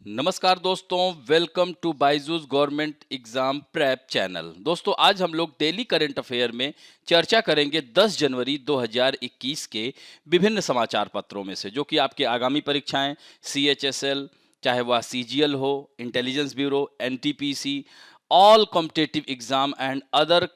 नमस्कार दोस्तों, welcome to Byju's government exam prep channel. दोस्तों, आज हम लोग डेली करंट अफेयर में चर्चा करेंगे 10 जनवरी 2021 के विभिन्न समाचार पत्रों में से, जो कि आपके आगामी परीक्षाएं CHSL, चाहे वह CGL हो, intelligence bureau, NTPC, all competitive exam and other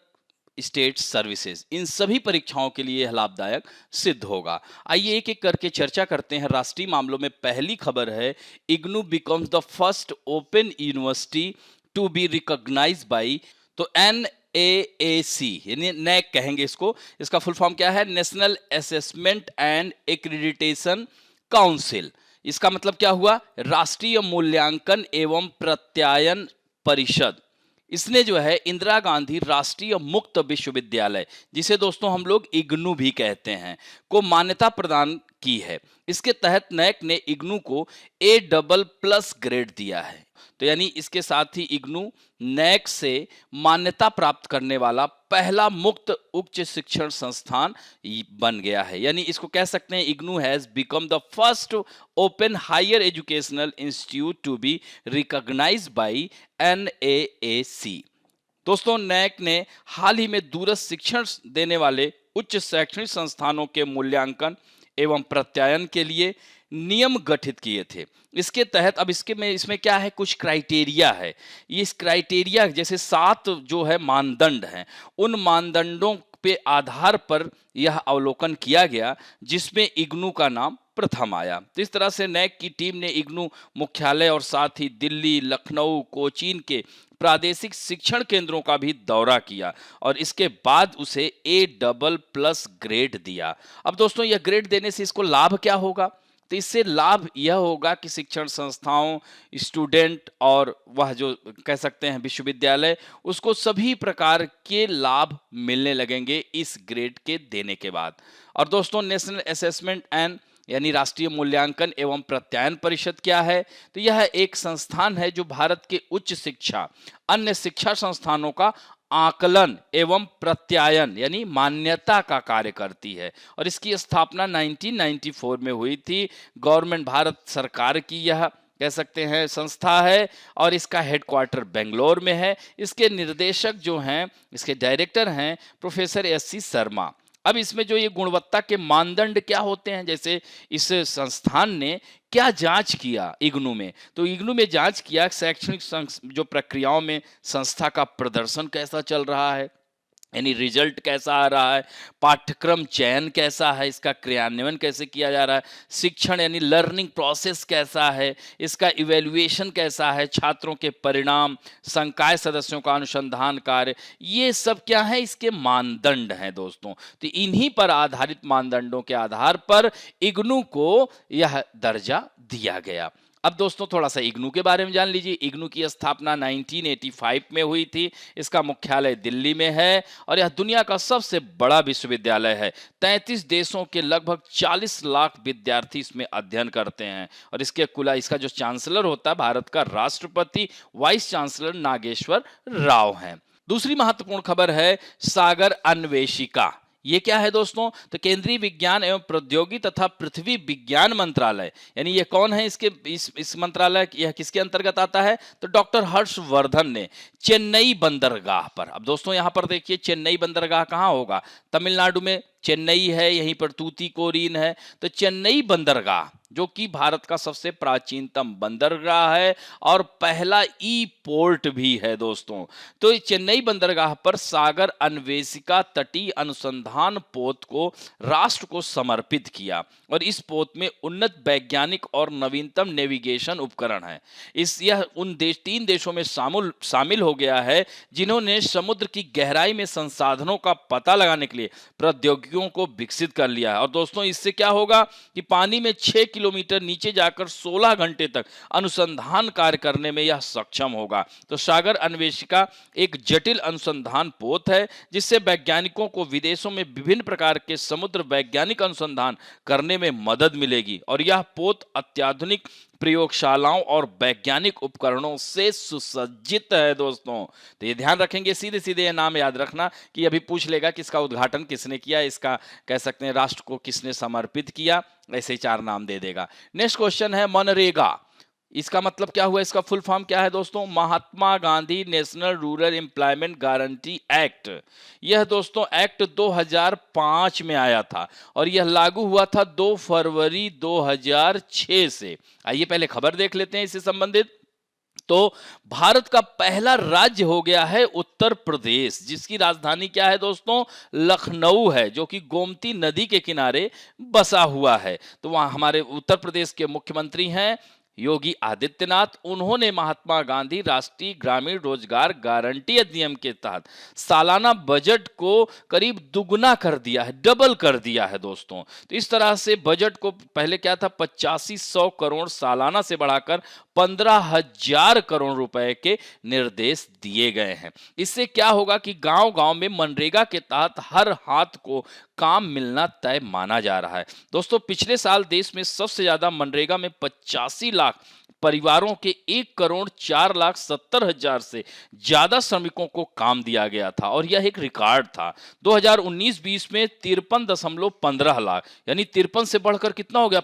state services, इन सभी परीक्षाओं के लिए यह लाभदायक सिद्ध होगा। आइए एक एक करके चर्चा करते हैं। राष्ट्रीय मामलों में पहली खबर है, IGNOU becomes the first open university to be recognized by, तो NAAC यानी नैक कहेंगे इसको, इसका फुल फॉर्म क्या है? National assessment and accreditation council. इसका मतलब क्या हुआ? राष्ट्रीय मूल्यांकन एवं प्रत्यायन परिषद। इसने जो है इंदिरा गांधी राष्ट्रीय मुक्त विश्वविद्यालय, जिसे दोस्तों हम लोग इग्नू भी कहते हैं, को मान्यता प्रदान की है। इसके तहत नैक ने इग्नू को A++ ग्रेड दिया है। तो यानी इसके साथ ही इग्नू नैक से मान्यता प्राप्त करने वाला पहला मुक्त उच्च शिक्षण संस्थान बन गया है। यानी इसको कह सकते हैं, IGNOU has become the first open higher educational institute to be recognized by NAAC। दोस्तों, नैक ने हाल ही में दूरस्थ शिक्षण देने वाले उच्च शैक्षणिक संस्थानों के मूल्यांकन एवं प्रत्यायन के लिए नियम गठित किए थे। इसके तहत अब इसमें क्या है, कुछ क्राइटेरिया है। इस क्राइटेरिया जैसे 7 जो है मानदंड हैं, उन मानदंडों पे आधार पर यह अवलोकन किया गया, जिसमें इग्नू का नाम प्रथम आया। तो इस तरह से नैक की टीम ने इग्नू मुख्यालय और साथ ही दिल्ली, लखनऊ, कोचीन के प्रादेशिक शिक्षण केंद्रों का भी दौरा किया और इसके बाद उसे A++ ग्रेड दिया। अब दोस्तों, यह ग्रेड देने से इसको लाभ क्या होगा? तो इससे लाभ यह होगा कि शिक्षण संस्थाओं, स्टूडेंट और वह जो कह सकते हैं विश्वविद्यालय, उसको सभी प्रकार के लाभ मिलने लगेंगे इस ग्रेड के देने के बाद। और दोस्तों, नेशनल असेसमेंट एंड यानी राष्ट्रीय मूल्यांकन एवं प्रत्यायन परिषद क्या है? तो यह एक संस्थान है जो भारत के उच्च शिक्षा, अन्य शिक्षा संस्थानों का आकलन एवं प्रत्यायन यानी मान्यता का कार्य करती है। और इसकी स्थापना 1994 में हुई थी। गवर्नमेंट, भारत सरकार की यह कह सकते हैं संस्था है और इसका हेडक्वार्टर बेंगलोर में है। इसके निर्देशक जो हैं, इसके डायरेक्टर हैं प्रोफेसर SC शर्मा। अब इसमें जो ये गुणवत्ता के मानदंड क्या होते हैं, जैसे इस संस्थान ने क्या जांच किया इग्नू में, तो इग्नू में जांच किया शैक्षणिक जो प्रक्रियाओं में संस्था का प्रदर्शन कैसा चल रहा है, यानी रिजल्ट कैसा आ रहा है, पाठ्यक्रम चयन कैसा है, इसका क्रियान्वयन कैसे किया जा रहा है, शिक्षण यानी लर्निंग प्रोसेस कैसा है, इसका इवैल्यूएशन कैसा है, छात्रों के परिणाम, संकाय सदस्यों का अनुसंधान कार्य, ये सब क्या है, इसके मानदंड हैं दोस्तों। तो इन्हीं पर आधारित मानदंडों के आधार पर इग्नू को यह दर्जा दिया गया। अब दोस्तों, थोड़ा सा इग्नू के बारे में जान लीजिए। इग्नू की स्थापना 1985 में हुई थी। इसका मुख्यालय दिल्ली में है और यह दुनिया का सबसे बड़ा विश्वविद्यालय है। 33 देशों के लगभग 40 लाख विद्यार्थी इसमें अध्ययन करते हैं और इसका जो चांसलर होता है, भारत का राष्ट्रपति वाइस चांसलर नागेश्वर राव हैं। दूसरी महत्वपूर्ण खबर है, सागर अन्वेषिका। ये क्या है दोस्तों? तो केंद्रीय विज्ञान एवं प्रौद्योगिकी तथा पृथ्वी विज्ञान मंत्रालय, यानी ये कौन है, इस मंत्रालय, यह किसके अंतर्गत आता है? तो डॉक्टर हर्षवर्धन ने चेन्नई बंदरगाह पर, अब दोस्तों यहां पर देखिए चेन्नई बंदरगाह कहां होगा? तमिलनाडु में चेन्नई है, यहीं पर तूतीकोरिन है। तो चेन्नई बंदरगाह, जो कि भारत का सबसे प्राचीनतम बंदरगाह है और पहला ई पोर्ट भी है दोस्तों। तो चेन्नई बंदरगाह पर सागर अन्वेषिका तटीय अनुसंधान पोत को राष्ट्र को समर्पित किया और इस पोत में उन्नत वैज्ञानिक और नवीनतम नेविगेशन उपकरण है। यह उन 3 देशों में शामिल हो गया है जिन्होंने समुद्र की गहराई में संसाधनों का पता लगाने के लिए प्रौद्योगिकियों को विकसित कर लिया है। और दोस्तों, इससे क्या होगा कि पानी में 6 किलोमीटर नीचे जाकर 16 घंटे तक अनुसंधान कार्य करने में यह सक्षम होगा। तो सागर अन्वेषिका एक जटिल अनुसंधान पोत है जिससे वैज्ञानिकों को विदेशों में विभिन्न प्रकार के समुद्र वैज्ञानिक अनुसंधान करने में मदद मिलेगी और यह पोत अत्याधुनिक प्रयोगशालाओं और वैज्ञानिक उपकरणों से सुसज्जित है दोस्तों। तो ये ध्यान रखेंगे, सीधे सीधे ये नाम याद रखना कि अभी पूछ लेगा कि इसका उद्घाटन किसने किया, इसका कह सकते हैं राष्ट्र को किसने समर्पित किया, ऐसे 4 नाम दे देगा। नेक्स्ट क्वेश्चन है मनरेगा। इसका मतलब क्या हुआ, इसका फुल फॉर्म क्या है दोस्तों? Mahatma Gandhi national rural employment guarantee act. यह दोस्तों एक्ट 2005 में आया था और यह लागू हुआ था 2 फरवरी 2006 से। आइए पहले खबर देख लेते हैं इससे संबंधित। तो भारत का पहला राज्य हो गया है उत्तर प्रदेश, जिसकी राजधानी क्या है दोस्तों? लखनऊ है, जो कि गोमती नदी के किनारे बसा हुआ है। तो वहां हमारे उत्तर प्रदेश के मुख्यमंत्री हैं योगी आदित्यनाथ। उन्होंने महात्मा गांधी राष्ट्रीय ग्रामीण रोजगार गारंटी अधिनियम के तहत सालाना बजट को करीब दुगना कर दिया है, डबल कर दिया है दोस्तों। तो इस तरह से बजट को पहले क्या था, 8500 करोड़ सालाना से बढ़ाकर 15,000 करोड़ रुपए के निर्देश दिए गए हैं। इससे क्या होगा कि गांव गांव में मनरेगा के तहत हर हाथ को काम मिलना तय माना जा रहा है। दोस्तों पिछले साल देश में सबसे ज्यादा मनरेगा में 85 लाख परिवारों के 1,04,70,000 से ज्यादा श्रमिकों को काम दिया गया था और यह एक रिकॉर्ड था। 2019-20 में 53.15 लाख, यानी 53 से बढ़कर कितना हो गया,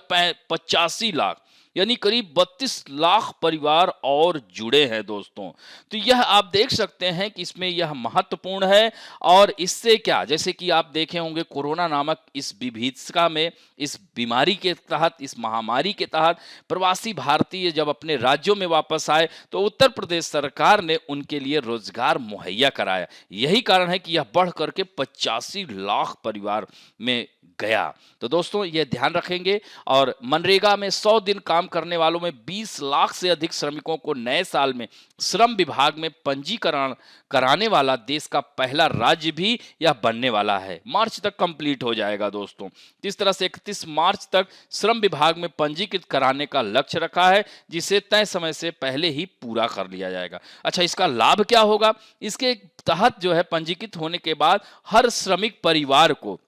85 लाख, यानी करीब 32 लाख परिवार और जुड़े हैं दोस्तों। तो यह आप देख सकते हैं कि इसमें यह महत्वपूर्ण है। और इससे क्या, जैसे कि आप देखे होंगे कोरोना नामक इस विभीषिका में, इस बीमारी के तहत, इस महामारी के तहत प्रवासी भारतीय जब अपने राज्यों में वापस आए तो उत्तर प्रदेश सरकार ने उनके लिए रोजगार मुहैया कराया। यही कारण है कि यह बढ़ करके 85 लाख परिवार में गया। तो दोस्तों ये ध्यान रखेंगे। और मनरेगा में 100 दिन काम करने वालों में 20 लाख से अधिक श्रमिकों को नए साल में श्रम विभाग में पंजीकरण कराने वाला देश का पहला राज्य भी यह बनने वाला है। मार्च तक कंप्लीट हो जाएगा दोस्तों। इस तरह से 31 मार्च तक श्रम विभाग में पंजीकृत कराने का लक्ष्य रखा है, जिसे तय समय से पहले ही पूरा कर लिया जाएगा। अच्छा, इसका लाभ क्या होगा? इसके तहत जो है पंजीकृत होने के बाद हर श्रमिक परिवार को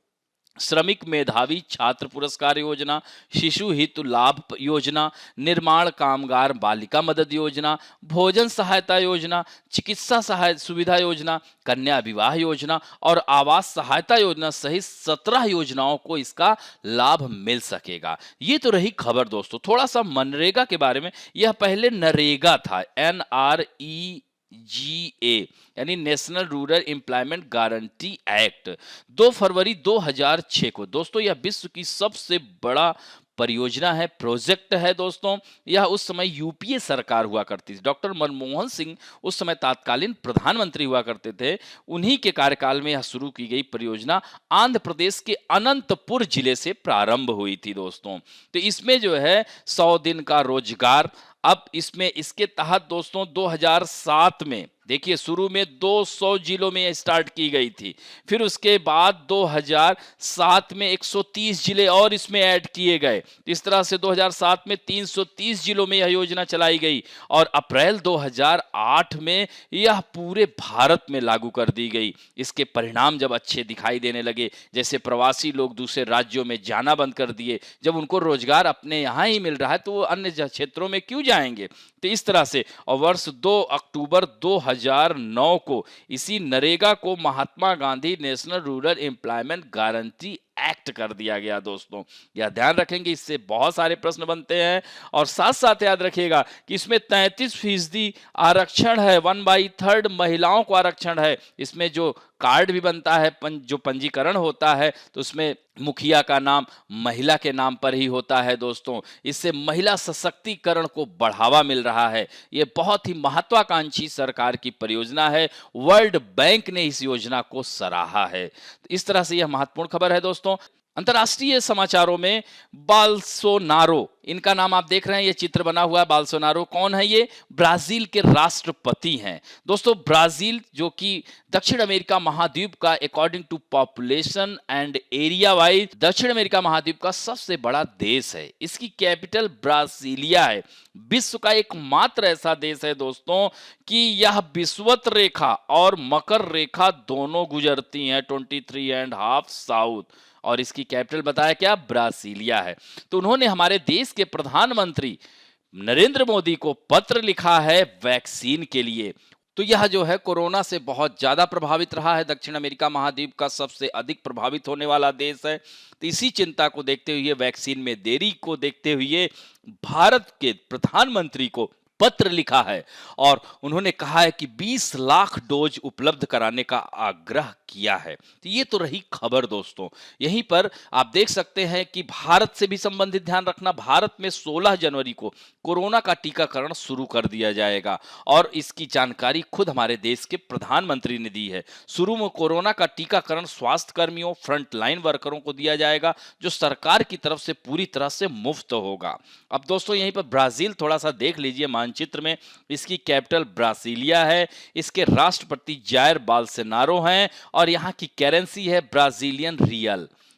श्रमिक मेधावी छात्र पुरस्कार योजना, शिशु हित लाभ योजना, निर्माण कामगार बालिका मदद योजना, भोजन सहायता योजना, चिकित्सा सहायता सुविधा योजना, कन्या विवाह योजना और आवास सहायता योजना सहित 17 योजनाओं को इसका लाभ मिल सकेगा। ये तो रही खबर दोस्तों। थोड़ा सा मनरेगा के बारे में। यह पहले नरेगा था, NREGA, यानी national rural employment guarantee act. 2 फरवरी 2006 को दोस्तों यह विश्व की सबसे बड़ा परियोजना है, प्रोजेक्ट है दोस्तों। यह उस समय यूपीए सरकार हुआ करती थी। डॉक्टर मनमोहन सिंह उस समय तत्कालीन प्रधानमंत्री हुआ करते थे। उन्हीं के कार्यकाल में यह शुरू की गई परियोजना आंध्र प्रदेश के अनंतपुर जिले से प्रारंभ हुई थी दोस्तों। तो इसमें जो है 100 दिन का रोजगार। अब इसमें इसके तहत दोस्तों 2007 में देखिए, शुरू में 200 जिलों में स्टार्ट की गई थी, फिर उसके बाद 2007 में 130 जिले और इसमें ऐड किए गए। इस तरह से 2007 में 330 जिलों में यह योजना चलाई गई और अप्रैल 2008 में यह पूरे भारत में लागू कर दी गई। इसके परिणाम जब अच्छे दिखाई देने लगे, जैसे प्रवासी लोग दूसरे राज्यों में जाना बंद कर दिए, जब उनको रोजगार अपने यहाँ ही मिल रहा है तो वो अन्य क्षेत्रों में क्यों जाएंगे। तो इस तरह से और वर्ष 2 अक्टूबर 2009 को इसी नरेगा को Mahatma Gandhi national rural employment guarantee act कर दिया गया दोस्तों। यह ध्यान रखेंगे, इससे बहुत सारे प्रश्न बनते हैं। और साथ साथ याद रखिएगा कि इसमें 33% आरक्षण है, 1/3 महिलाओं को आरक्षण है। इसमें जो कार्ड भी बनता है, जो पंजीकरण होता है, तो उसमें मुखिया का नाम महिला के नाम पर ही होता है दोस्तों। इससे महिला सशक्तिकरण को बढ़ावा मिल रहा है। यह बहुत ही महत्वाकांक्षी सरकार की परियोजना है। वर्ल्ड बैंक ने इस योजना को सराहा है। इस तरह से यह महत्वपूर्ण खबर है दोस्तों। अंतर्राष्ट्रीय समाचारों में बोल्सोनारो, इनका नाम आप देख रहे हैं, ये चित्र बना हुआ है। बोल्सोनारो कौन है? ये ब्राजील के राष्ट्रपति हैं दोस्तों। ब्राजील जो कि दक्षिण अमेरिका महाद्वीप का according to population and area wise दक्षिण अमेरिका महाद्वीप का सबसे बड़ा देश है। इसकी कैपिटल ब्रासीलिया है। विश्व का एकमात्र ऐसा देश है दोस्तों कि यह विषुवत रेखा और मकर रेखा दोनों गुजरती हैं, 23.5 साउथ। और इसकी कैपिटल बताया क्या? ब्रासीलिया है। तो उन्होंने हमारे देश के प्रधानमंत्री नरेंद्र मोदी को पत्र लिखा है वैक्सीन के लिए। तो यह जो है कोरोना से बहुत ज्यादा प्रभावित रहा है, दक्षिण अमेरिका महाद्वीप का सबसे अधिक प्रभावित होने वाला देश है। तो इसी चिंता को देखते हुए, वैक्सीन में देरी को देखते हुए भारत के प्रधानमंत्री को पत्र लिखा है और उन्होंने कहा है कि 20 लाख डोज उपलब्ध कराने का आग्रह किया है। तो ये तो रही खबर दोस्तों। यहीं पर आप देख सकते हैं कि भारत से भी संबंधित ध्यान रखना, भारत में 16 जनवरी को कोरोना का टीकाकरण शुरू कर दिया जाएगा और इसकी जानकारी खुद हमारे देश के प्रधानमंत्री ने दी है। शुरू में कोरोना का टीकाकरण स्वास्थ्य कर्मियों, फ्रंट लाइन वर्करों को दिया जाएगा, जो सरकार की तरफ से पूरी तरह से मुफ्त होगा। अब दोस्तों यहीं पर ब्राजील थोड़ा सा देख लीजिए मानचित्र में, इसकी कैपिटल ब्रासिलिया है, इसके राष्ट्रपति जायर बोल्सोनारो हैं और यहाँ की करेंसी है ब्राजीलियन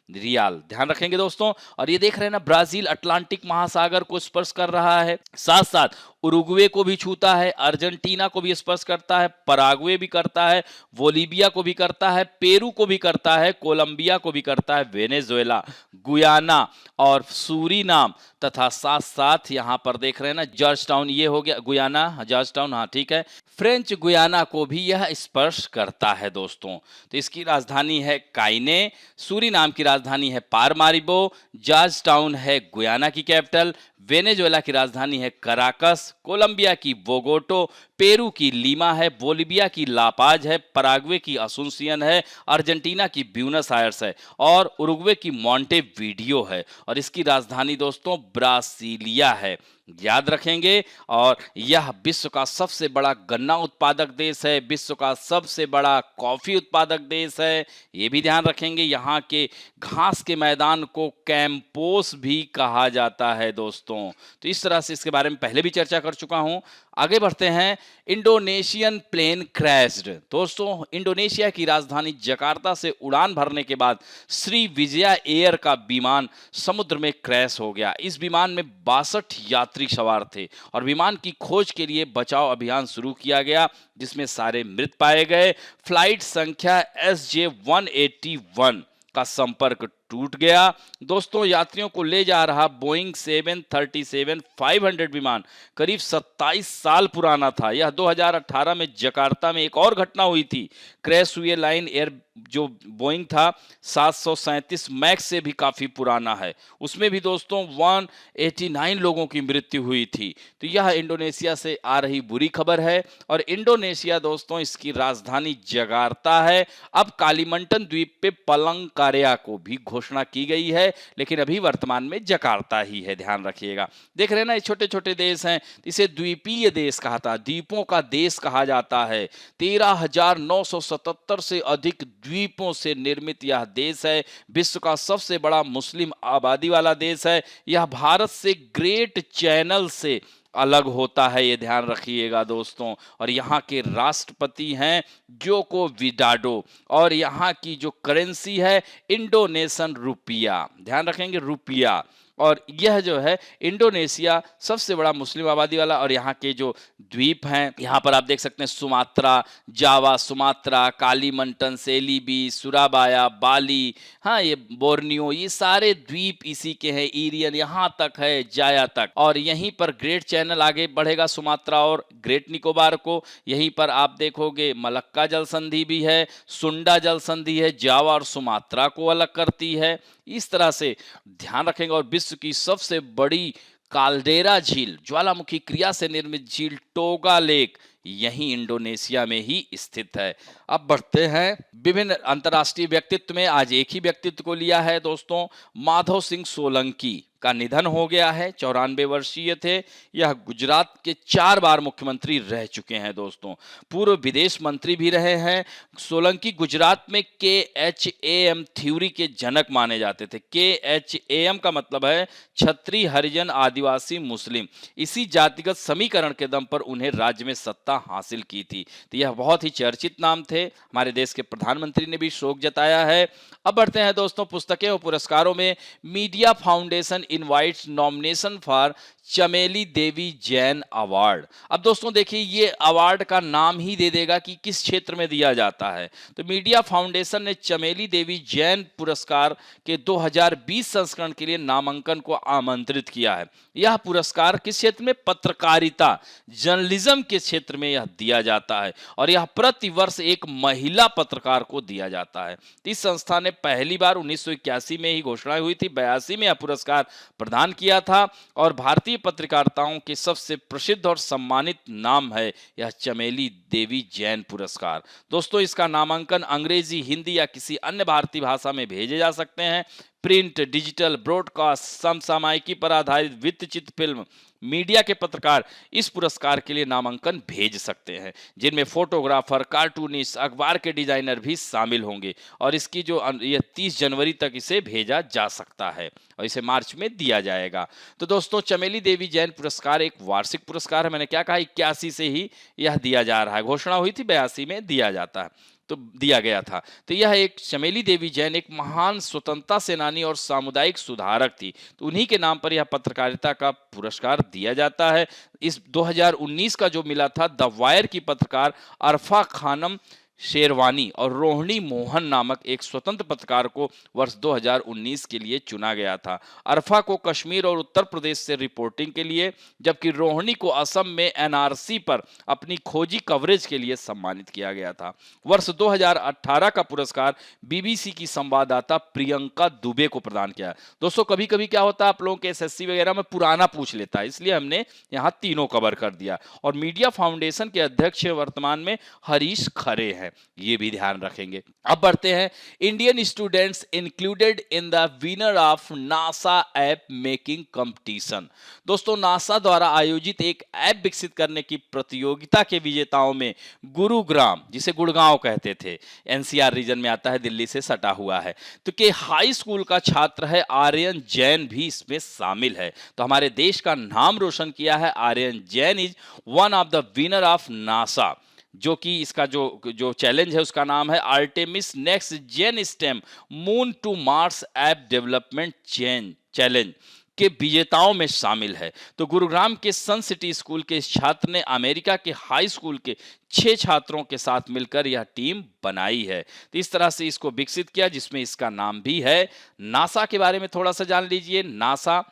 रियाल। ध्यान रखेंगे दोस्तों। और ये देख रहे हैं ना, ब्राजील अटलांटिक महासागर को स्पर्श कर रहा है, साथ साथ उरुग्वे को भी छूता है, अर्जेंटीना को भी स्पर्श करता है, पराग्वे भी करता है, बोलीविया को भी करता है, पेरू को भी करता है, कोलंबिया को भी करता है, वेनेजुएला, गुयाना और सूरीनाम, तथा साथ साथ यहां पर देख रहे हैं ना जॉर्ज टाउन, ये हो गया गुयाना, जॉर्ज टाउन, हाँ ठीक है, फ्रेंच गुयाना को भी यह स्पर्श करता है दोस्तों। तो इसकी राजधानी है काइने, सूरीनाम की राजधानी है पारमारिबो, जॉर्ज टाउन है गुयाना की कैपिटल, वेनेजुएला की राजधानी है कराकस, कोलंबिया की बोगोटो, पेरू की लीमा है, बोलिविया की लापाज है, पराग्वे की असुंसियन है, अर्जेंटीना की ब्यूनस आयर्स है और उरुग्वे की मॉन्टेवीडियो है और इसकी राजधानी दोस्तों ब्रासिलिया है। याद रखेंगे। और यह विश्व का सबसे बड़ा गन्ना उत्पादक देश है, विश्व का सबसे बड़ा कॉफी उत्पादक देश है, ये भी ध्यान रखेंगे। यहाँ के घास के मैदान को कैंपोस भी कहा जाता है दोस्तों। तो इस तरह से इसके बारे में पहले भी चर्चा कर चुका हूं। आगे बढ़ते हैं। Indonesian plane crashed. दोस्तों इंडोनेशिया की राजधानी जकार्ता से उड़ान भरने के बाद श्री विजया एयर का विमान समुद्र में क्रैश हो गया। इस विमान में 62 यात्री सवार थे और विमान की खोज के लिए बचाव अभियान शुरू किया गया, जिसमें सारे मृत पाए गए। फ्लाइट संख्या SJ-181 का संपर्क टूट गया। दोस्तों यात्रियों को ले जा रहा बोइंग 737-500 विमान करीब 27 साल पुराना था। यह 2018 में जकार्ता में एक और घटना हुई थी। क्रैश हुए लाइन एयर जो बोइंग था 737 मैक्स से भी काफी पुराना है, उसमें भी दोस्तों 189 लोगों की मृत्यु हुई थी। तो यह इंडोनेशिया से आ रही बुरी खबर है। और इंडोनेशिया दोस्तों इसकी राजधानी जकार्ता है। अब कालीमंटन द्वीप पे पलंकारेया को भी घोषणा की गई है, लेकिन अभी वर्तमान में जकार्ता ही है, ध्यान रखिएगा। देख रहे हैं ना, ये छोटे छोटे देश हैं, इसे द्वीपीय देश कहा था, द्वीपों का देश कहा जाता है। 13,977 से अधिक द्वीपों से निर्मित यह देश है। विश्व का सबसे बड़ा मुस्लिम आबादी वाला देश है। यह भारत से ग्रेट चैनल से अलग होता है, ये ध्यान रखिएगा दोस्तों। और यहाँ के राष्ट्रपति हैं जोको विडोडो और यहाँ की जो करेंसी है इंडोनेशियन रुपया, ध्यान रखेंगे रुपया। और यह जो है इंडोनेशिया सबसे बड़ा मुस्लिम आबादी वाला। और यहाँ के जो द्वीप हैं, यहाँ पर आप देख सकते हैं सुमात्रा, जावा, सुमात्रा, कालीमंटन, सेलिबी, सुराबाया, बाली, हाँ ये बोर्नियो, ये सारे द्वीप इसी के हैं। इरियन यहाँ तक है, जाया तक। और यहीं पर ग्रेट चैनल आगे बढ़ेगा सुमात्रा और ग्रेट निकोबार को। यहीं पर आप देखोगे मलक्का जल संधि भी है, सुंडा जल संधि है, जावा और सुमात्रा को अलग करती है। इस तरह से ध्यान रखेंगे। और विश्व की सबसे बड़ी काल्डेरा झील, ज्वालामुखी क्रिया से निर्मित झील टोगा लेक यही इंडोनेशिया में ही स्थित है। अब बढ़ते हैं विभिन्न अंतर्राष्ट्रीय व्यक्तित्व में। आज एक ही व्यक्तित्व को लिया है दोस्तों। माधव सिंह सोलंकी का निधन हो गया है, 94 वर्षीय थे। यह गुजरात के 4 बार मुख्यमंत्री रह चुके हैं दोस्तों, पूर्व विदेश मंत्री भी रहे हैं। सोलंकी गुजरात में KHAM थ्योरी के जनक माने जाते थे। KHAM का मतलब है क्षत्रिय, हरिजन, आदिवासी, मुस्लिम। इसी जातिगत समीकरण के दम पर उन्हें राज्य में सत्ता हासिल की थी। तो यह बहुत ही चर्चित नाम थे। हमारे देश के प्रधानमंत्री ने भी शोक जताया है। अब बढ़ते हैं दोस्तों पुस्तकें और पुरस्कारों में। Media foundation invites nomination for चमेली देवी जैन अवार्ड। अब दोस्तों देखिए, ये अवार्ड का नाम ही दे देगा कि किस क्षेत्र में दिया जाता है। तो मीडिया फाउंडेशन ने चमेली देवी जैन पुरस्कार के 2020 संस्करण के लिए नामांकन को आमंत्रित किया है। यह पुरस्कार किस क्षेत्र में? पत्रकारिता, जर्नलिज्म के क्षेत्र में यह दिया जाता है और यह प्रति वर्ष एक महिला पत्रकार को दिया जाता है। इस संस्था ने पहली बार 1981 में ही घोषणा हुई थी, 82 में यह पुरस्कार प्रदान किया था और भारतीय पत्रकारिताओं के सबसे प्रसिद्ध और सम्मानित नाम है यह चमेली देवी जैन पुरस्कार। दोस्तों, इसका नामांकन अंग्रेजी, हिंदी या किसी अन्य भारतीय भाषा में भेजे जा सकते हैं। प्रिंट, डिजिटल, ब्रॉडकास्ट, समसामयिकी पर आधारित वित्तचित्र फिल्म, मीडिया के पत्रकार इस पुरस्कार के लिए नामांकन भेज सकते हैं, जिनमें फोटोग्राफर, कार्टूनिस्ट, अखबार के डिजाइनर भी शामिल होंगे और इसकी जो ये 30 जनवरी तक इसे भेजा जा सकता है और इसे मार्च में दिया जाएगा। तो दोस्तों, चमेली देवी जैन पुरस्कार एक वार्षिक पुरस्कार है। मैंने क्या कहा, 81 से ही यह दिया जा रहा है। घोषणा हुई थी, 82 में दिया जाता है, तो दिया गया था। तो यह एक चमेली देवी जैन एक महान स्वतंत्रता सेनानी और सामुदायिक सुधारक थी, तो उन्हीं के नाम पर यह पत्रकारिता का पुरस्कार दिया जाता है। इस 2019 का जो मिला था द वायर की पत्रकार अरफा खानम शेरवानी और रोहिणी मोहन नामक एक स्वतंत्र पत्रकार को वर्ष 2019 के लिए चुना गया था। अरफा को कश्मीर और उत्तर प्रदेश से रिपोर्टिंग के लिए, जबकि रोहिणी को असम में एनआरसी पर अपनी खोजी कवरेज के लिए सम्मानित किया गया था। वर्ष 2018 का पुरस्कार बीबीसी की संवाददाता प्रियंका दुबे को प्रदान किया। दोस्तों, कभी कभी क्या होता है, आप लोगों के एसएससी वगैरह में पुराना पूछ लेता है, इसलिए हमने यहाँ तीनों कवर कर दिया। और मीडिया फाउंडेशन के अध्यक्ष वर्तमान में हरीश खरे हैं, ये भी ध्यान रखेंगे। अब बढ़ते हैं, Indian students included in the winner of NASA app making competition. दोस्तों, नासा द्वारा आयोजित एक ऐप विकसित करने की प्रतियोगिता के विजेताओं में गुरुग्राम, जिसे गुड़गांव कहते थे, एनसीआर रीजन में आता है, दिल्ली से सटा हुआ है, तो के हाई स्कूल का छात्र है आर्यन जैन भी इसमें शामिल है। तो हमारे देश का नाम रोशन किया है Aryan Jain is one of the winner of NASA, जो कि इसका जो चैलेंज है उसका नाम है Artemis next gen STEM moon to Mars app development challenge के विजेताओं में शामिल है। तो गुरुग्राम के सन सिटी स्कूल के इस छात्र ने अमेरिका के हाई स्कूल के 6 छात्रों के साथ मिलकर यह टीम बनाई है। तो इस तरह से इसको विकसित किया, जिसमें इसका नाम भी है। नासा के बारे में थोड़ा सा जान लीजिए। नासा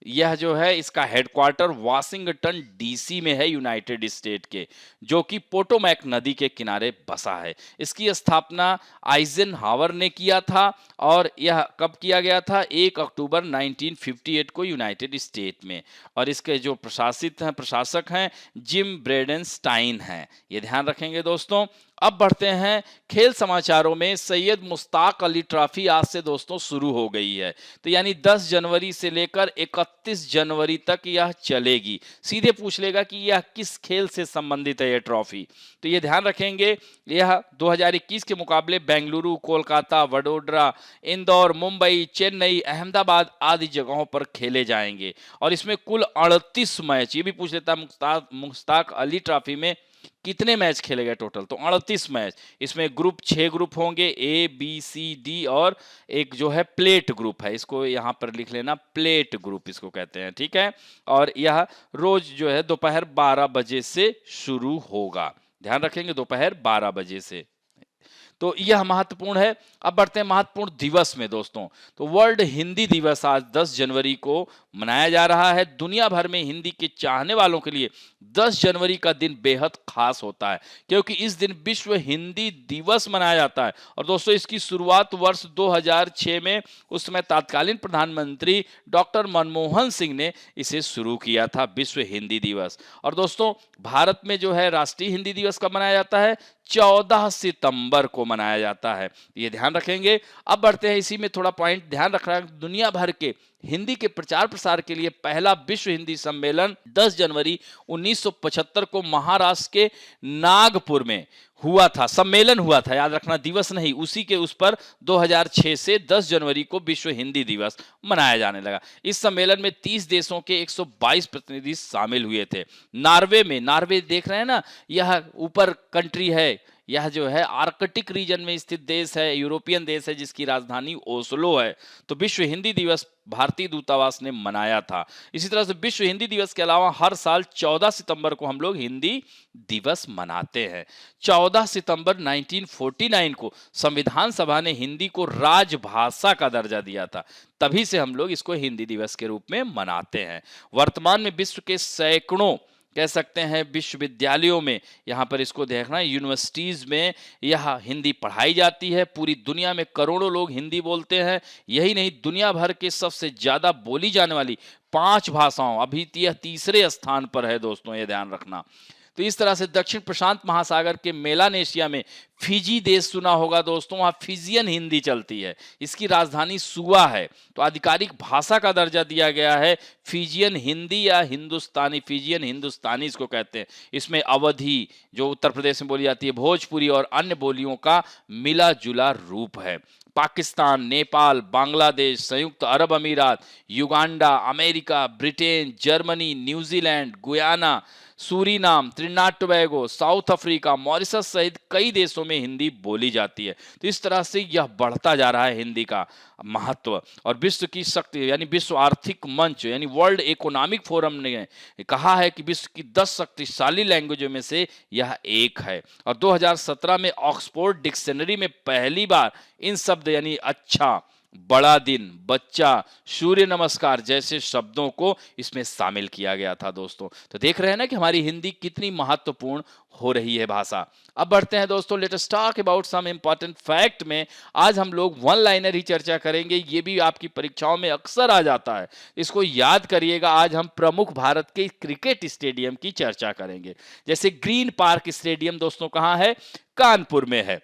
यह जो है, इसका हेडक्वार्टर वाशिंगटन डीसी में है, यूनाइटेड स्टेट के, जो कि पोटोमैक नदी के किनारे बसा है। इसकी स्थापना आइजनहावर ने किया था और यह कब किया गया था, 1 अक्टूबर 1958 को यूनाइटेड स्टेट में। और इसके जो प्रशासक हैं जिम ब्रेडेनस्टाइन हैं, ये ध्यान रखेंगे दोस्तों। अब बढ़ते हैं खेल समाचारों में। सैयद मुश्ताक अली ट्रॉफी आज से दोस्तों शुरू हो गई है, तो यानी 10 जनवरी से लेकर 31 जनवरी तक यह चलेगी। सीधे पूछ लेगा कि यह किस खेल से संबंधित है यह ट्रॉफी, तो ये ध्यान रखेंगे। यह 2021 के मुकाबले बेंगलुरु, कोलकाता, वडोदरा, इंदौर, मुंबई, चेन्नई, अहमदाबाद आदि जगहों पर खेले जाएंगे और इसमें कुल 38 मैच, ये भी पूछ लेता है मुश्ताक अली ट्रॉफी में कितने मैच खेले गए टोटल, तो 38 मैच। इसमें 6 ग्रुप होंगे, ए बी सी डी और एक जो है प्लेट ग्रुप है, इसको यहां पर लिख लेना, प्लेट ग्रुप इसको कहते हैं, ठीक है। और यह रोज जो है दोपहर 12 बजे से शुरू होगा, ध्यान रखेंगे, दोपहर 12 बजे से। तो यह महत्वपूर्ण है। अब बढ़ते हैं महत्वपूर्ण दिवस में दोस्तों। तो वर्ल्ड हिंदी दिवस आज 10 जनवरी को मनाया जा रहा है। दुनिया भर में हिंदी के चाहने वालों के लिए 10 जनवरी का दिन बेहद खास होता है, क्योंकि इस दिन विश्व हिंदी दिवस मनाया जाता है। और दोस्तों, इसकी शुरुआत वर्ष 2006 में उस समय तत्कालीन प्रधानमंत्री डॉक्टर मनमोहन सिंह ने इसे शुरू किया था, विश्व हिंदी दिवस। और दोस्तों, भारत में जो है राष्ट्रीय हिंदी दिवस कब मनाया जाता है, 14 सितंबर को मनाया जाता है, ये ध्यान रखेंगे। अब बढ़ते हैं, इसी में थोड़ा पॉइंट ध्यान रखना, दुनिया भर के हिंदी के प्रचार प्रसार के लिए पहला विश्व हिंदी सम्मेलन 10 जनवरी 1975 को महाराष्ट्र के नागपुर में हुआ था, सम्मेलन हुआ था, याद रखना, दिवस नहीं। उसी के उस पर 2006 से 10 जनवरी को विश्व हिंदी दिवस मनाया जाने लगा। इस सम्मेलन में 30 देशों के 122 प्रतिनिधि शामिल हुए थे। नार्वे देख रहे हैं ना, यह ऊपर कंट्री है, यह जो है आर्कटिक रीजन में स्थित देश है, यूरोपियन देश है, जिसकी राजधानी ओस्लो है। तो विश्व हिंदी दिवस भारतीय दूतावास ने मनाया था। इसी तरह से विश्व हिंदी दिवस के अलावा हर साल 14 सितंबर को हम लोग हिंदी दिवस मनाते हैं। 14 सितंबर 1949 को संविधान सभा ने हिंदी को राजभाषा का दर्जा दिया था, तभी से हम लोग इसको हिंदी दिवस के रूप में मनाते हैं। वर्तमान में विश्व के सैकड़ों कह सकते हैं विश्वविद्यालयों में, यहाँ पर इसको देखना, यूनिवर्सिटीज़ में यह हिंदी पढ़ाई जाती है। पूरी दुनिया में करोड़ों लोग हिंदी बोलते हैं। यही नहीं, दुनिया भर के सबसे ज़्यादा बोली जाने वाली 5 भाषाओं, अभी यह तीसरे स्थान पर है दोस्तों, ये ध्यान रखना। तो इस तरह से दक्षिण प्रशांत महासागर के मेलानेशिया में फिजी देश सुना होगा दोस्तों, वहाँ फिजियन हिंदी चलती है। इसकी राजधानी सुआ है। तो आधिकारिक भाषा का दर्जा दिया गया है फिजियन हिंदी या हिंदुस्तानी, फिजियन हिंदुस्तानी इसको कहते हैं। इसमें अवधी जो उत्तर प्रदेश में बोली जाती है, भोजपुरी और अन्य बोलियों का मिला जुला रूप है। पाकिस्तान, नेपाल, बांग्लादेश, संयुक्त अरब अमीरात, Uganda, America, Britain, Germany, New Zealand, Guyana, Suriname, Trinidad Tobago, south Africa, Mauritius सहित कई देशों में हिंदी बोली जाती है। तो इस तरह से यह बढ़ता जा रहा है हिंदी का महत्व। और विश्व की शक्ति यानी विश्व आर्थिक मंच यानी वर्ल्ड इकोनॉमिक फोरम ने कहा है कि विश्व की 10 शक्तिशाली लैंग्वेजों में से यह एक है। और 2017 में ऑक्सफोर्ड डिक्शनरी में पहली बार इन शब्द यानी अच्छा, बड़ा दिन, बच्चा, सूर्य नमस्कार जैसे शब्दों को इसमें शामिल किया गया था दोस्तों। तो देख रहे हैं ना कि हमारी हिंदी कितनी महत्वपूर्ण हो रही है भाषा। अब बढ़ते हैं दोस्तों, let us talk about some important fact में। आज हम लोग वन लाइनर ही चर्चा करेंगे, ये भी आपकी परीक्षाओं में अक्सर आ जाता है, इसको याद करिएगा। आज हम प्रमुख भारत के क्रिकेट स्टेडियम की चर्चा करेंगे। जैसे ग्रीन पार्क स्टेडियम दोस्तों कहाँ है? कानपुर में है।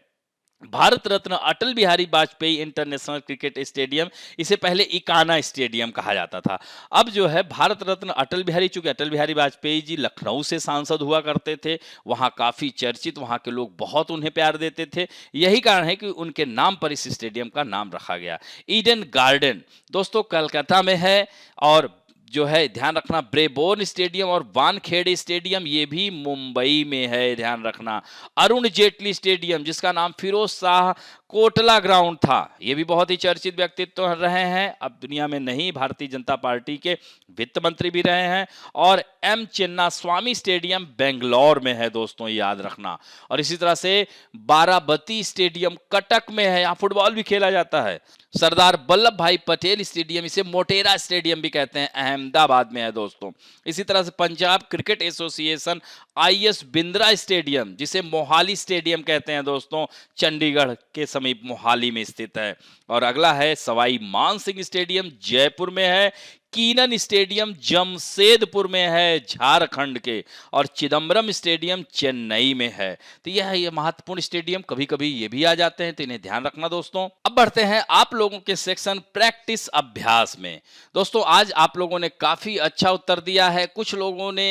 Bharat Ratna Atal Bihari Vajpayee international cricket stadium, इसे पहले इकाना स्टेडियम कहा जाता था। अब जो है भारत रत्न अटल बिहारी, चूंकि अटल बिहारी वाजपेयी जी लखनऊ से सांसद हुआ करते थे, वहां काफी चर्चित, वहां के लोग बहुत उन्हें प्यार देते थे। यही कारण है कि उनके नाम पर इस स्टेडियम का नाम रखा गया। ईडन गार्डन दोस्तों कलकत्ता में है। और जो है ध्यान रखना, ब्रेबोर्न स्टेडियम और वानखेड़े स्टेडियम ये भी मुंबई में है, ध्यान रखना। अरुण जेटली स्टेडियम जिसका नाम फिरोज शाह कोटला ग्राउंड था, ये भी बहुत ही चर्चित व्यक्तित्व रहे हैं। अब दुनिया में नहीं, भारतीय जनता पार्टी के वित्त मंत्री भी रहे हैं। और एम चिन्नास्वामी स्टेडियम बेंगलोर में है दोस्तों, याद रखना। और इसी तरह से बाराबती स्टेडियम कटक में है, यहाँ फुटबॉल भी खेला जाता है। सरदार वल्लभ भाई पटेल स्टेडियम, इसे मोटेरा स्टेडियम भी कहते हैं, अहमदाबाद में है दोस्तों। इसी तरह से Punjab cricket association IS Bindra stadium, जिसे मोहाली स्टेडियम कहते हैं दोस्तों, चंडीगढ़ के समीप मोहाली में स्थित है। और अगला है सवाई मानसिंह स्टेडियम, जयपुर में है। कीनन स्टेडियम जमशेदपुर में है, झारखंड के। और चिदम्बरम स्टेडियम चेन्नई में है। तो यह है ये महत्वपूर्ण स्टेडियम, कभी कभी ये भी आ जाते हैं, तो इन्हें ध्यान रखना दोस्तों। अब बढ़ते हैं आप लोगों के सेक्शन प्रैक्टिस अभ्यास में। दोस्तों आज आप लोगों ने काफी अच्छा उत्तर दिया है। कुछ लोगों ने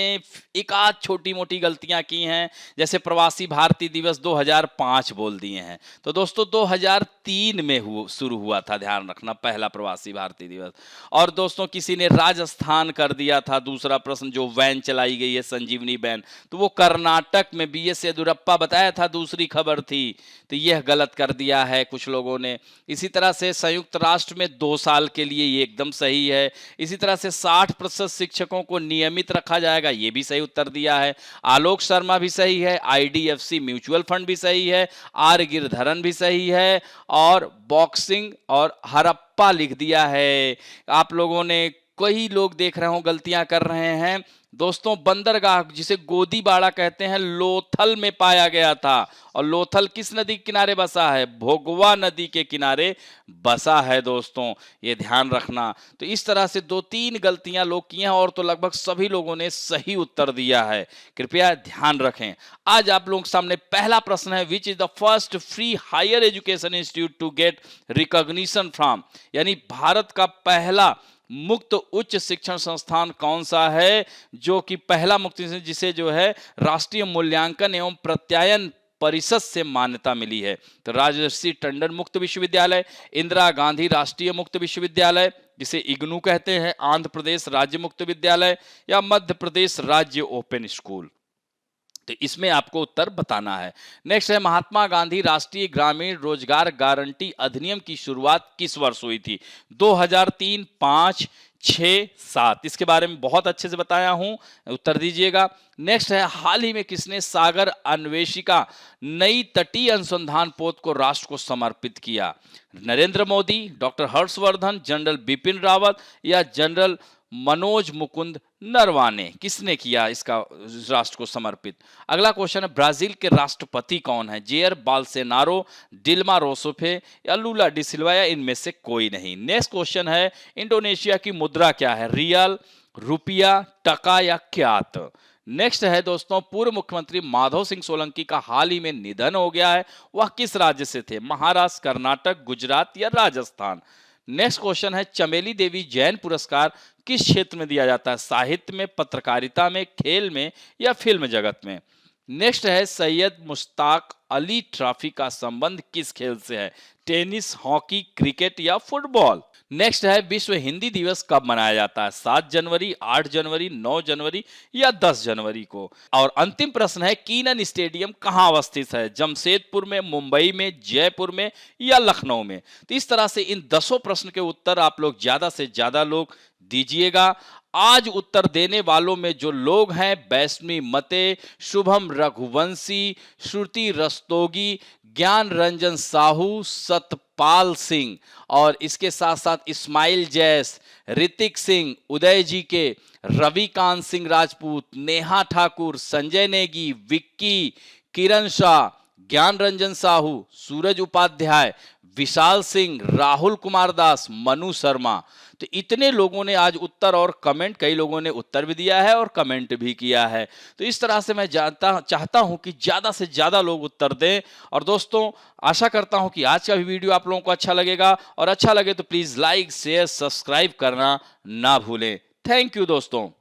एक आध छोटी मोटी गलतियां की हैं, जैसे प्रवासी भारतीय दिवस 2005 बोल दिए हैं। तो दोस्तों 2003 में शुरू हुआ था, ध्यान रखना, पहला प्रवासी भारतीय दिवस। और दोस्तों किसी ने राजस्थान कर दिया था। दूसरा प्रश्न, जो वैन चलाई गई है संजीवनी वैन, तो वो कर्नाटक में बीएस येदुरप्पा बताया था, दूसरी खबर थी। तो यह गलत कर दिया है कुछ लोगों ने। इसी तरह से संयुक्त राष्ट्र में 2 साल के लिए, ये एकदम सही है। इसी तरह से 60% शिक्षकों को नियमित रखा जाएगा, ये भी सही उत्तर दिया है। आलोक शर्मा भी सही है। आईडीएफसी म्यूचुअल फंड भी सही है। आर गिरधरन भी सही है। और बॉक्सिंग और हरप्पा लिख दिया है। आप लोगों ने, कई लोग देख रहे हो गलतियां कर रहे हैं दोस्तों। बंदरगाह जिसे गोदीबाड़ा कहते हैं, लोथल में पाया गया था। और लोथल किस नदी के किनारे बसा है? भोगवा नदी के किनारे बसा है दोस्तों, ये ध्यान रखना। तो इस तरह से 2-3 गलतियां लोग की हैं, और तो लगभग सभी लोगों ने सही उत्तर दिया है, कृपया ध्यान रखें। आज आप लोगों के सामने पहला प्रश्न है, which is the first free higher education institute to get recognition from, यानी भारत का पहला मुक्त उच्च शिक्षण संस्थान कौन सा है जो कि पहला मुक्त, जिसे जो है राष्ट्रीय मूल्यांकन एवं प्रत्यायन परिषद से मान्यता मिली है? तो राजर्षि टंडन मुक्त विश्वविद्यालय, इंदिरा गांधी राष्ट्रीय मुक्त विश्वविद्यालय जिसे इग्नू कहते हैं, आंध्र प्रदेश राज्य मुक्त विद्यालय, या मध्य प्रदेश राज्य ओपन स्कूल? तो इसमें आपको उत्तर बताना है। नेक्स्ट है, महात्मा गांधी राष्ट्रीय ग्रामीण रोजगार गारंटी अधिनियम की शुरुआत किस वर्ष हुई थी? 2003, 5, 6, 7? इसके बारे में बहुत अच्छे से बताया हूं, उत्तर दीजिएगा। नेक्स्ट है, हाल ही में किसने सागर अन्वेषिका नई तटीय अनुसंधान पोत को राष्ट्र को समर्पित किया? नरेंद्र मोदी, डॉक्टर हर्षवर्धन, जनरल बिपिन रावत, या जनरल मनोज मुकुंद नरवाने। किसने किया इसका राष्ट्र को समर्पित? अगला क्वेश्चन है ब्राजील के राष्ट्रपति कौन है? जेयर बाल्सेनारो, डिल्मा रोसोफे या लूला डी सिल्वा या इनमें से कोई नहीं। नेक्स्ट क्वेश्चन है इंडोनेशिया की मुद्रा क्या है? रियल, रुपया, टका या क्यात? नेक्स्ट है दोस्तों पूर्व मुख्यमंत्री माधव सिंह सोलंकी का हाल ही में निधन हो गया है, वह किस राज्य से थे? महाराष्ट्र, कर्नाटक, गुजरात या राजस्थान? नेक्स्ट क्वेश्चन है चमेली देवी जैन पुरस्कार किस क्षेत्र में दिया जाता है? साहित्य में, पत्रकारिता में, खेल में या फिल्म जगत में? नेक्स्ट है सैयद मुश्ताक अली ट्रॉफी का संबंध किस खेल से है? टेनिस, हॉकी, क्रिकेट या फुटबॉल? नेक्स्ट है विश्व हिंदी दिवस कब मनाया जाता है? 7 जनवरी, 8 जनवरी, 9 जनवरी या 10 जनवरी को? और अंतिम प्रश्न है कीनन स्टेडियम कहां अवस्थित है? जमशेदपुर में, मुंबई में, जयपुर में या लखनऊ में? तो इस तरह से इन 10 प्रश्न के उत्तर आप लोग ज्यादा से ज्यादा लोग दीजिएगा। आज उत्तर देने वालों में जो लोग हैं वैष्णवी मते, शुभम रघुवंशी, श्रुति रस्तोगी, ज्ञान रंजन साहू, सतपाल सिंह और इसके साथ साथ इस्माइल जैस, ऋतिक सिंह, उदय जी के, रविकांत सिंह राजपूत, नेहा ठाकुर, संजय नेगी, विक्की, किरण शाह, ज्ञान रंजन साहू, सूरज उपाध्याय, विशाल सिंह, राहुल कुमार दास, मनु शर्मा। तो इतने लोगों ने आज उत्तर और कमेंट, कई लोगों ने उत्तर भी दिया है और कमेंट भी किया है। तो इस तरह से मैं चाहता हूं कि ज्यादा से ज्यादा लोग उत्तर दें। और दोस्तों आशा करता हूं कि आज का भी वीडियो आप लोगों को अच्छा लगेगा, और अच्छा लगे तो प्लीज लाइक, शेयर, सब्सक्राइब करना ना भूलें। थैंक यू दोस्तों।